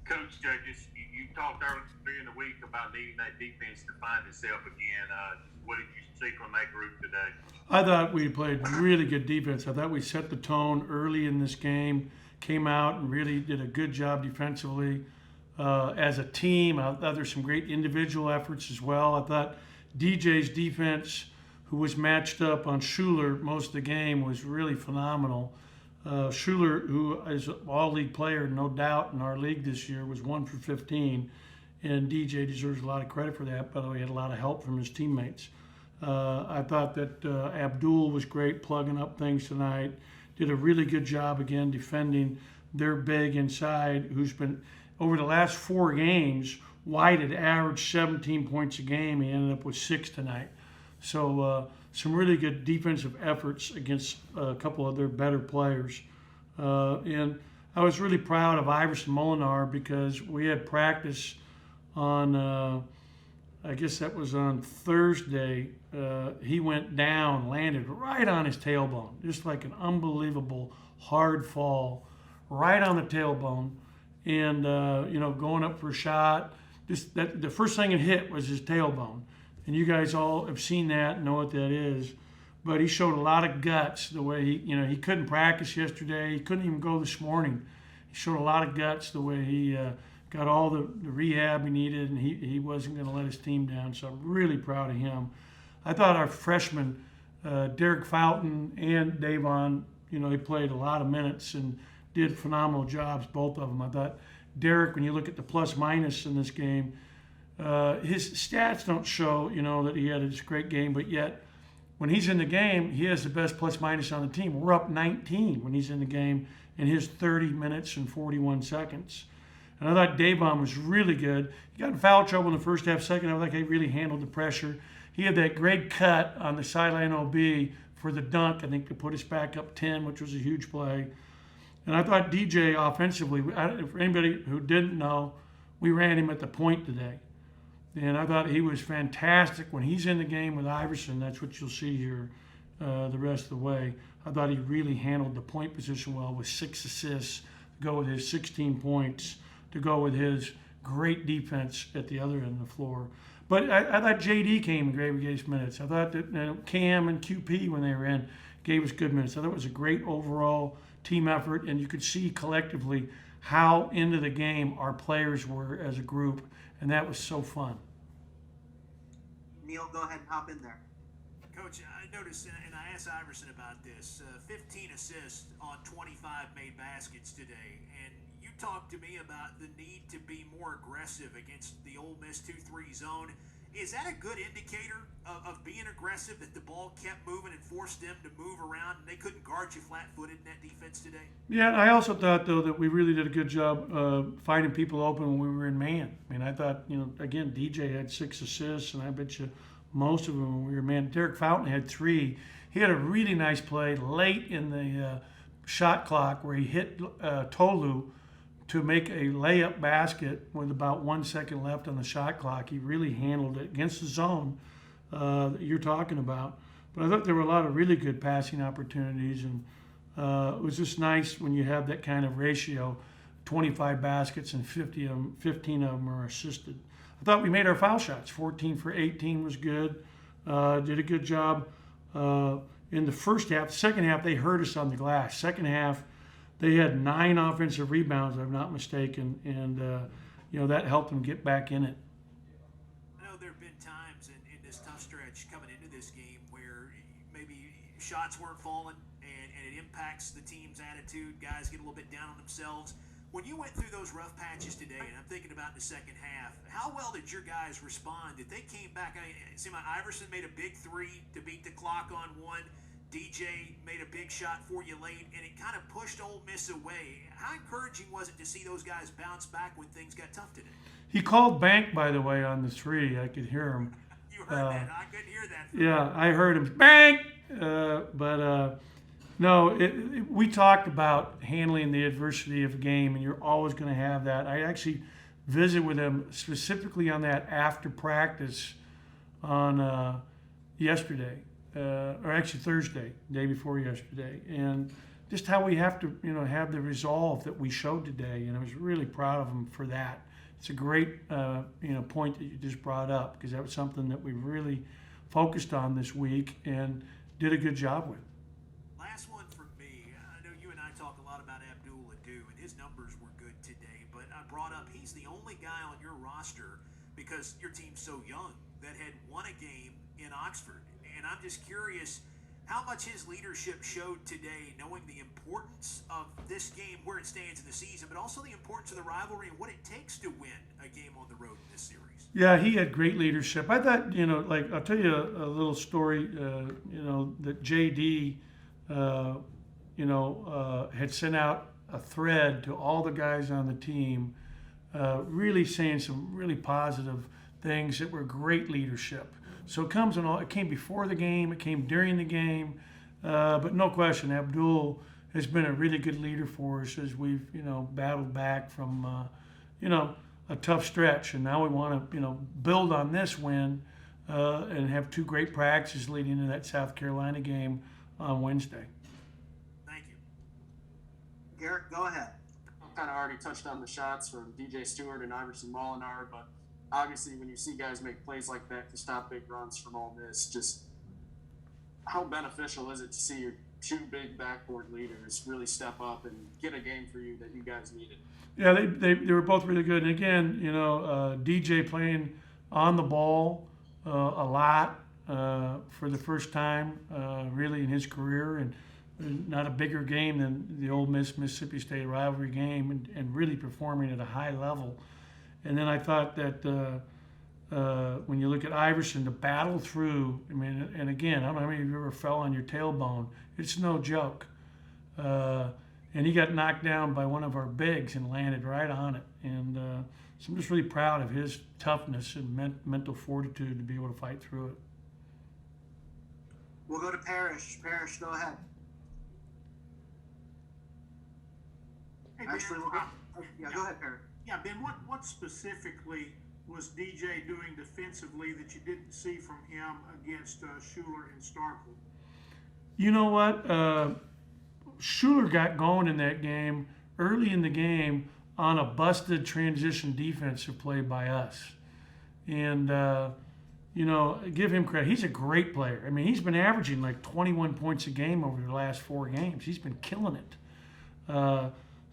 Coach, just you talked earlier in the week about needing that defense to find itself again. What did you see from that group today? I thought we played really good defense. I thought we set the tone early in this game, came out and really did a good job defensively as a team. I thought there's some great individual efforts as well. I thought DJ's defense, who was matched up on Schuler most of the game, was really phenomenal. Schuler, who is an all-league player, no doubt, in our league this year, was 1 for 15, and DJ deserves a lot of credit for that. By the way, he had a lot of help from his teammates. I thought that Abdul was great plugging up things tonight. Did a really good job again defending their big inside, who's been over the last 4 games. White had averaged 17 points a game. He ended up with 6 tonight. So some really good defensive efforts against a couple of their better players. And I was really proud of Iverson Molinar because we had practice on, I guess that was on Thursday. He went down, landed right on his tailbone, just like an unbelievable hard fall, right on the tailbone. And, going up for a shot, the first thing it hit was his tailbone. And you guys all have seen that and know what that is. But he showed a lot of guts the way he couldn't practice yesterday. He couldn't even go this morning. He showed a lot of guts the way he got all the rehab he needed, and he wasn't going to let his team down. So I'm really proud of him. I thought our freshmen, Derek Fountain and Davon, they played a lot of minutes and did phenomenal jobs, both of them. I thought Derek, when you look at the plus minus in this game, his stats don't show, that he had this great game, but yet when he's in the game, he has the best plus minus on the team. We're up 19 when he's in the game in his 30 minutes and 41 seconds. And I thought Davon was really good. He got in foul trouble in the first half, second half. I think he really handled the pressure. He had that great cut on the sideline OB for the dunk, I think, to put us back up 10, which was a huge play. And I thought DJ offensively, for anybody who didn't know, we ran him at the point today. And I thought he was fantastic. When he's in the game with Iverson, that's what you'll see here the rest of the way. I thought he really handled the point position well with 6 assists, to go with his 16 points, to go with his great defense at the other end of the floor. But I thought JD came and gave us minutes. I thought that Cam and QP, when they were in, gave us good minutes. I thought it was a great overall team effort, and you could see collectively how into the game our players were as a group, and that was so fun. Neil, go ahead and hop in there. Coach, I noticed, and I asked Iverson about this, 15 assists on 25 made baskets today, and you talked to me about the need to be more aggressive against the Ole Miss 2-3 zone. Is that a good indicator of being aggressive, that the ball kept moving and forced them to move around and they couldn't guard you flat-footed in that defense today? Yeah, I also thought, though, that we really did a good job finding people open when we were in man. I mean, I thought, again, DJ had 6 assists, and I bet you most of them when we were in man. Derek Fountain had 3. He had a really nice play late in the shot clock where he hit Tolu to make a layup basket with about 1 second left on the shot clock. He really handled it against the zone that you're talking about. But I thought there were a lot of really good passing opportunities, and it was just nice when you have that kind of ratio, 25 baskets and 15 of them are assisted. I thought we made our foul shots. 14 for 18 was good. Did a good job in the first half. The second half, they hurt us on the glass. Second half, they had 9 offensive rebounds, if I'm not mistaken, and that helped them get back in it. I know there have been times in this tough stretch coming into this game where maybe shots weren't falling and it impacts the team's attitude. Guys get a little bit down on themselves. When you went through those rough patches today, and I'm thinking about the second half, how well did your guys respond? Did they came back? It seemed like Iverson made a big 3 to beat the clock on 1. DJ made a big shot for you late, and it kind of pushed Ole Miss away. How encouraging was it to see those guys bounce back when things got tough today? He called bank, by the way, on the 3. I could hear him. You heard that. I couldn't hear that. Yeah, I heard him, bank! No, we talked about handling the adversity of a game, and you're always going to have that. I actually visited with him specifically on that after practice on yesterday. Or actually Thursday, day before yesterday. And just how we have to, have the resolve that we showed today. And I was really proud of them for that. It's a great, point that you just brought up, because that was something that we really focused on this week and did a good job with. Last one from me. I know you and I talk a lot about Abdul Adu, and his numbers were good today, but I brought up he's the only guy on your roster, because your team's so young, that had won a game in Oxford. And I'm just curious how much his leadership showed today, knowing the importance of this game, where it stands in the season, but also the importance of the rivalry and what it takes to win a game on the road in this series. Yeah, he had great leadership. I thought, I'll tell you a little story, that JD, had sent out a thread to all the guys on the team, really saying some really positive things that were great leadership. So it came before the game, it came during the game, but no question, Abdul has been a really good leader for us as we've, battled back from, a tough stretch, and now we want to, build on this win and have two great practices leading into that South Carolina game on Wednesday. Thank you. Garrett, go ahead. I kind of already touched on the shots from DJ Stewart and Iverson Molinar, but obviously when you see guys make plays like that to stop big runs from Ole Miss, just how beneficial is it to see your two big backboard leaders really step up and get a game for you that you guys needed? Yeah, they were both really good. And again, DJ playing on the ball a lot for the first time really in his career, and not a bigger game than the Ole Miss-Mississippi State rivalry game, and really performing at a high level. And then I thought that when you look at Iverson, to battle through, and again, I don't know how many of you ever fell on your tailbone. It's no joke. And he got knocked down by one of our bigs and landed right on it. And so I'm just really proud of his toughness and mental fortitude to be able to fight through it. We'll go to Parrish. Parrish, go ahead. Hey, Actually, Ben, go ahead, Parrish. Yeah, Ben, what specifically was DJ doing defensively that you didn't see from him against Schuler and Starkville? You know what? Schuler got going in that game, early in the game, on a busted transition defensive play by us. And, give him credit. He's a great player. He's been averaging like 21 points a game over the last 4 games. He's been killing it.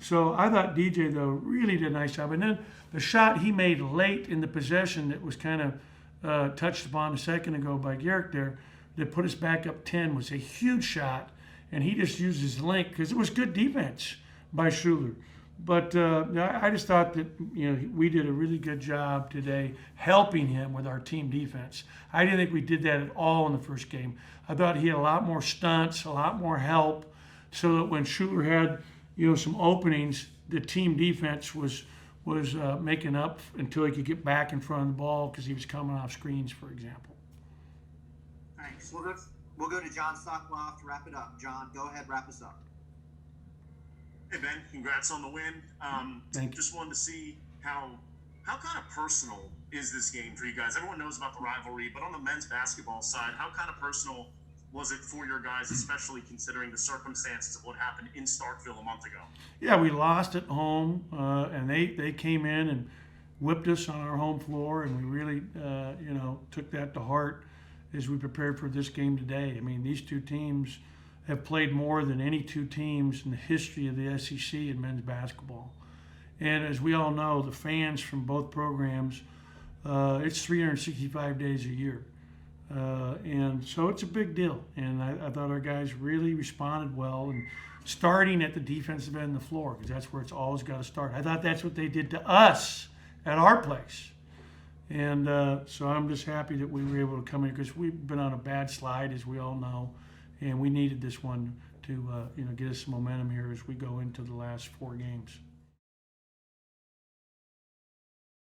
So I thought DJ, though, really did a nice job. And then the shot he made late in the possession that was kind of touched upon a second ago by Garrett there, that put us back up 10, was a huge shot. And he just used his length, because it was good defense by Schuler. But I just thought that we did a really good job today helping him with our team defense. I didn't think we did that at all in the first game. I thought he had a lot more stunts, a lot more help, so that when Schuler had some openings, the team defense was making up until he could get back in front of the ball, because he was coming off screens, for example. Thanks. We'll go to John Stockloff to wrap it up. John, go ahead, wrap us up. Hey Ben, congrats on the win. Thank you. Just wanted to see how kind of personal is this game for you guys? Everyone knows about the rivalry, but on the men's basketball side, how kind of personal was it for your guys, especially considering the circumstances of what happened in Starkville a month ago? Yeah, we lost at home, and they came in and whipped us on our home floor, and we really took that to heart as we prepared for this game today. These two teams have played more than any two teams in the history of the SEC in men's basketball. And as we all know, the fans from both programs, it's 365 days a year. And so it's a big deal. And I thought our guys really responded well, and starting at the defensive end of the floor, because that's where it's always got to start. I thought that's what they did to us at our place. And so I'm just happy that we were able to come in, because we've been on a bad slide, as we all know, and we needed this one to get us some momentum here as we go into the last 4 games.